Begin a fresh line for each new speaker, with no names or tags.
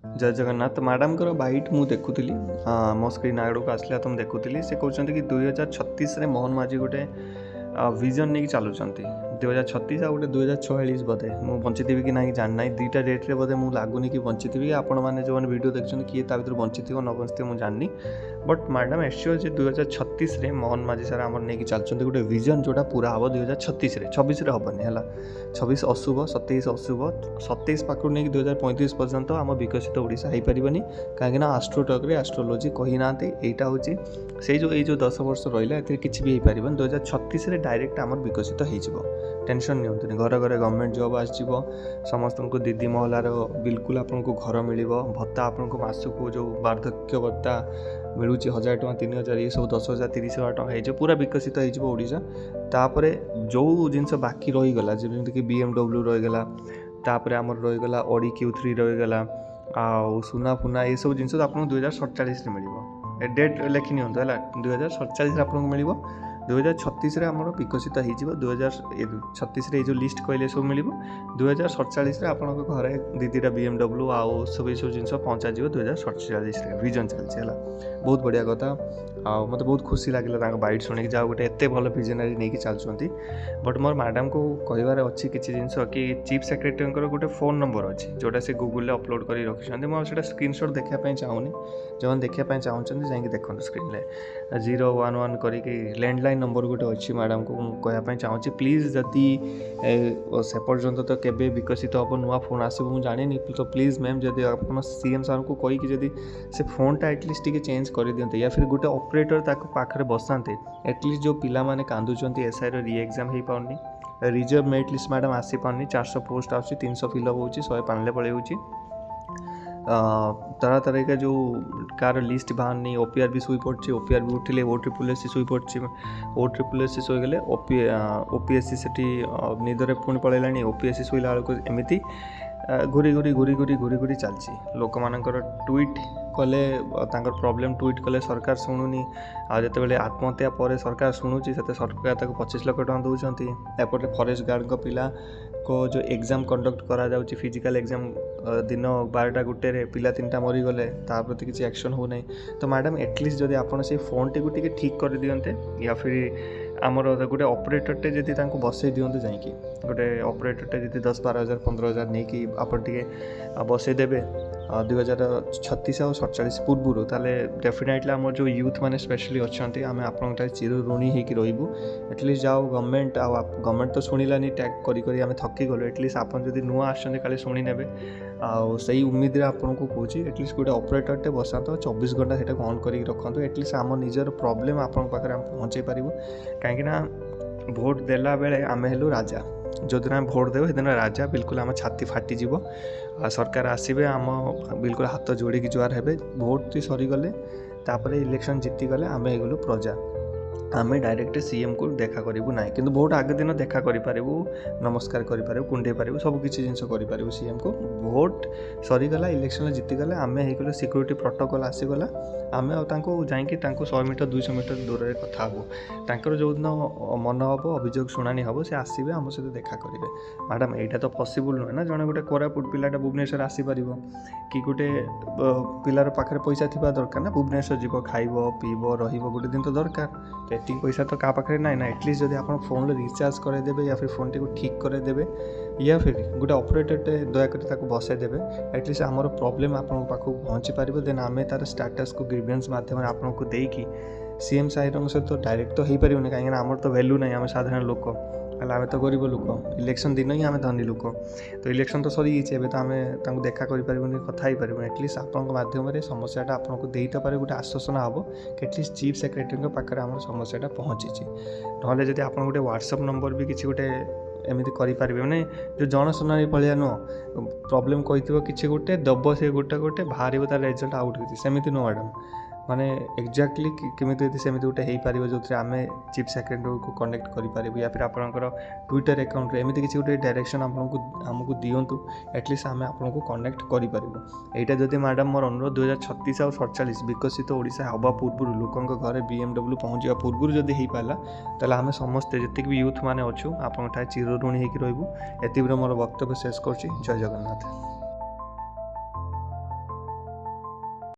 जय Jagannath madam bat मुझे देखुली मो स्क्रीन आड़ को आसला तो मुझे देखुली से कहते कि 2036 मोहन माझी गोटे विजन नहीं चलुँच 2036 आ गोटे 2046 बोधे मुझे बंची थी कि ना जानना दुईटा डेट्रे बोधे मुझे लगुनि कि बंची थी आपण मैंने जो वीडियो देखते किए ता भर बंची थी न बंची मुझे जाननी बट मैडम एश्योर जे 2036 मोहन माझी सार आम नहीं चलते गोटे विजन जोटा पूरा हम 2036 26 हेनी है 26 अशुभ 27 अशुभ 27 पाखु नहीं 2035 पर्यंत आम विकसित ओडिशा हो पारनि कहीं आस्ट्रोटक्रे आस्ट्रोलोजी कही ना यहाँ हूँ से जो 10 वर्ष रहा है किसी भी हो पार 2036 डायरेक्ट आम विकसित हो टेंशन नहीं घर घर गवर्नमेंट जॉब आसो समस्त को दीदी महलार बिल्कुल आपको घर मिल भत्ता आपको मासक जो वार्धक्य भत्ता मिलूँ 1000 टଙ୍କା 3000 ये सब 10,000 30,000 टଙ୍କା हो पूरा विकसित होड़शा तापर जो जिनस बाकी रहीगला जमीक BMW रहीगला तापर आमर रहीगला ऑडी Q3 रहीगला आ सुना फुना ये सब जिनस आपको 2047 मिल डेट लेखि नि है 2047 आपको मिल 2036 आमर विकसित हो 2036 ये जो लिस्ट कहले सब मिल 2047 आप घर दीदीटा BMW आउ सब जिन पहुँचा 2047 विजन चलती बहुत बढ़िया कथा मत बहुत खुशी लगे बाइट शुणी जहाँ गोटे एत भल विजनरी नहीं चलती बट मोर मैडम को कहार अच्छी किसी जिन कि चीफ सेक्रेटरी गोटे फोन नंबर अच्छी जोटा से गूगल अपलोड कर रखी मुझे स्क्रीनशॉट देखापी चाहूनी जो देखा चाहते जाकि देखो स्क्रीन 011 करके लैंडलाइन नंबर गोटे अच्छी मैडम को कहना चाहूँगी प्लीज जदि से पर्यंत तो केबे विकसित हम नुआ फोन आसो मुझे जानी तो प्लीज मैम जब आप CM सार को कहीकि जब से फोनटा एटलिस्ट टी चेंज कर दिखते या फिर गोटे ऑपरेटर पाखे बसाते एटलिस्ट जो पिला माने कांदुचंती SI री एग्जाम हो पारनी रिजर्व मेरिट लिस्ट मैडम आसी पारनी 400 पोस्ट आसी 300 फिलअप हो 100 पाने पड़े तरह तरह का जो कार लिस्ट बाहर नहीं OPR भी शुई पड़ी OPR भी उठिले OSSC शुई पड़ी OSSC शुईगले OPSC से निदरे पुणी पलैला OPSC शुईला बेलू एमती घूरी घूरी घूरी घूरी घूरी घूरी चलती लोक मानकर ट्वीट कले प्रॉब्लम ट्वीट कले सरकार शुणुनी आते आत्महत्या पर सरकार शुणुची से सरकार 25 लाख टଙ୍କା दौरान एपटे फॉरेस्ट गार्ड को पिला को जो एग्जाम कंडक्ट करा जाउची फिजिकल एग्जाम दिन 12टा गुटे पिला 3टा मरीगले प्रति किसी एक्शन हो नहीं तो मैडम एटलिस्ट जदि आपन से फोन टी को ठीक कर दियंते या फिर आमर गोटे ऑपरेटरटे जदि बसई दियंते जाइए गोटे ऑपरेटरटे जदि 10-12,000 15,000 नहीं कि आपन टे बसई देबे 2036 और 47 पूर्व ताले डेफिनेटली आम जो यूथ मैंने स्पेशली अच्छा आम आप चिर ऋणी होकर रही एटलिस्ट जाओ गवर्नमेंट तो शुणिलानी टैग करी आम थकी गलु एटलिस्ट आप नुआ आसने काले शुणी ने आई उम्मीद आपको कौन एटलिस्ट गोटे ऑपरेटरटे बसा 24 घंटा से ऑन कर रखु एटलिस्ट आम निजर प्रॉब्लम आपण पाखे पहुँचे पारू कहीं भोट देला बेले आम हेलु राजा जो दिन आम भोट देव से राजा बिल्कुल आम छाती फाटिଯିବ सरकार आसबे आम बिल्कुल हाथ जोड़िकी जुआर हे भोट सरीगले तापर इलेक्शन जीतीगले आम हो प्रजा आम डायरेक्ट CM को देखा करूँ ना कि भोट आगे दिन देखा करूँ नमस्कार करूँ कुंडे पारू सब किसी जिन करूँ CM को भोट सरीगला इलेक्शन जीतीगले आम हो सिक्योरिटी प्रोटोकॉल आसीगला आम जाकि 100 मीटर 200 मीटर दूर में कथा हूँ जो दिन मन हम अभियोग शुणानी हम से आसवे आम सहित देखा करेंगे मैडम यहाँ तो पॉसिबल नुहे ना जड़े गोटे कोरापुट पिलाटा भुवनेश्वर आसीपर कि गोटे पिलार पाखे पैसा थी दरकार ना भुवनेश्वर जीव खाइब पीब रोटे दिन तो दरकार एति पैसा तो क्या पाखे ना ना एटलिस्ट जब आप फोन रिचार्ज करदेवे या फिर फोन टी को ठीक करदेवे या फिर गोटे ऑपरेटरटे दयाकोरी बसई देवे एटलिस्ट आमर प्रॉब्लम आपन पाखु पहुँची पार देन आम तार स्टाटस को ग्रीवेंस माध्यम आपको देकी CM साहिर सहित डायरेक्ट तो हो पारे कहीं आमर तो वैल्यू ना आम साधारण लोक आम तो गरीब लोक इलेक्शन दिन ही आम धनी लोक तो इलेक्शन तो सरी जाइए तो आम देखा करें कथा ही पार एटलिस्ट आपण मध्यम समस्याटा आपको दे तो पारे गोटे आश्वासना हम कि एटलिस्ट चीफ सेक्रेटरी पाखे आम समस्याटा पहुँची ना जब आप गोटे व्हाट्सएप नंबर भी किसी गोटे एमती करें मैंने जो जनशुणानी भाया नुह प्रॉब्लम कही कि गोटे दब से गोटे गोटे बाहर तार रिजल्ट आउट होती सेमती नुह मैडम माने एक्जाक्टली केमी सेमती गोटे हो पार जो आम चीफ सेक्रेटरी को कनेक्ट करें या फिर आपंकर ट्विटर अकाउंट एमती किसी गोटे डायरेक्शन आमको दिंतु एटलिस्ट आम आपको कनेक्ट करूँ यहाँ जब मैडम मोर अनुरोध 2036 और 47 विकसित ओडिशा हवा पूर्व लोकों घर BMW पहुँचा पूर्व जब हो पाला ताले आम समस्ते जितक भी यूथ मैंने अच्छू आप चिर ऋणी होकर रहूँ एति मोर वक्तव्य शेष कर जय जगन्नाथ।